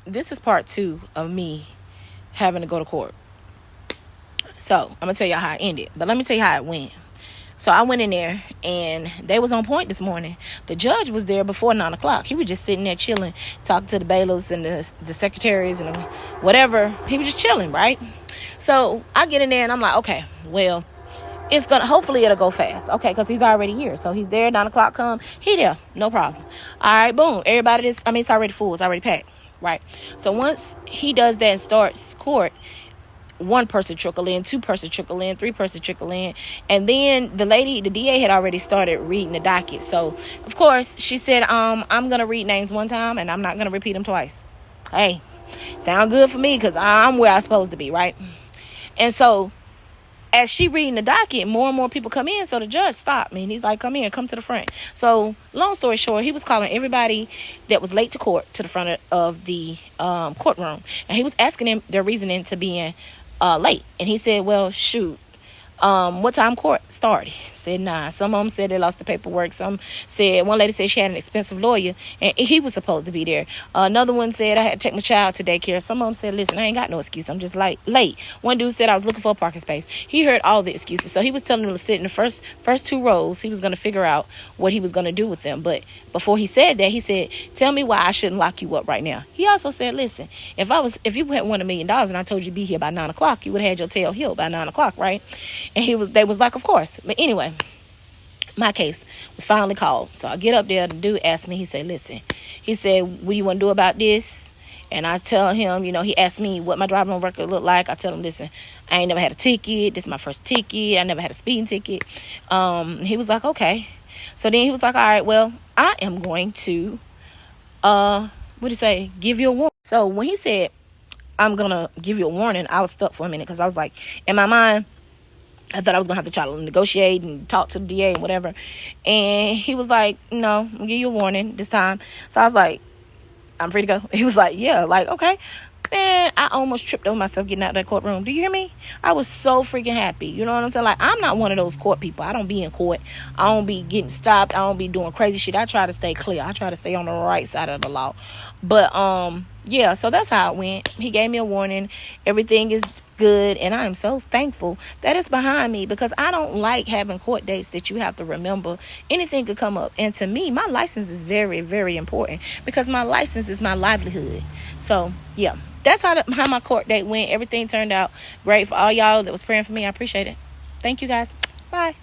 this is part 2 of me having to go to court. So I'm gonna tell y'all how it ended, but let me tell you how it went. So I went in there, and they was on point this morning. The judge was there before 9 o'clock. He was just sitting there chilling, talking to the bailiffs and the secretaries and whatever. He was just chilling, right? So I get in there, and I'm like, okay, well, hopefully it'll go fast. Okay, because he's already here. So he's there, 9 o'clock come, he there, no problem. All right, boom. Everybody it's already full. It's already packed, right? So once he does that and starts court, one person trickle in, two person trickle in, three person trickle in, and then the DA had already started reading the docket. So of course she said, I'm gonna read names one time and I'm not gonna repeat them twice. Hey, sound good for me, because I'm where I'm supposed to be, right? And so as she reading the docket, more and more people come in. So the judge stopped me and he's like, come to the front. So long story short, he was calling everybody that was late to court to the front of the courtroom, and he was asking them their reasoning to being late. And he said, well, shoot, what time court started? Said 9. Some of them said they lost the paperwork. Some said, one lady said she had an expensive lawyer and he was supposed to be there. Another one said I had to take my child to daycare. Some of them said, listen, I ain't got no excuse, I'm just late. One dude said I was looking for a parking space. He heard all the excuses, so he was telling them to sit in the first 2 rows. He was going to figure out what he was going to do with them. But before he said that, he said, tell me why I shouldn't lock you up right now. He also said, listen, if you had won $1 million and I told you to be here by 9 o'clock, you would have had your tail healed by 9 o'clock, right? And they was like, of course. But anyway, my case was finally called. So I get up there, the dude asked me, he said, listen, he said, what do you want to do about this? And I tell him, he asked me what my driving record looked like. I tell him, listen, I ain't never had a ticket. This is my first ticket. I never had a speeding ticket. He was like, okay. So then he was like, all right, well, I am going to, give you a warning. So when he said, I'm going to give you a warning, I was stuck for a minute, because I was like, in my mind, I thought I was going to have to try to negotiate and talk to the DA and whatever. And he was like, no, I'm going to give you a warning this time. So I was like, I'm free to go. He was like, yeah, like, okay. Man, I almost tripped over myself getting out of that courtroom. Do you hear me? I was so freaking happy. You know what I'm saying? Like, I'm not one of those court people. I don't be in court. I don't be getting stopped. I don't be doing crazy shit. I try to stay clear. I try to stay on the right side of the law. But, yeah, so that's how it went. He gave me a warning. Everything is good, and I am so thankful that it's behind me, because I don't like having court dates that you have to remember. Anything could come up, and to me, my license is very, very important, because my license is my livelihood. So yeah, that's how my court date went. Everything turned out great. For all y'all that was praying for me, I appreciate it. Thank you guys. Bye.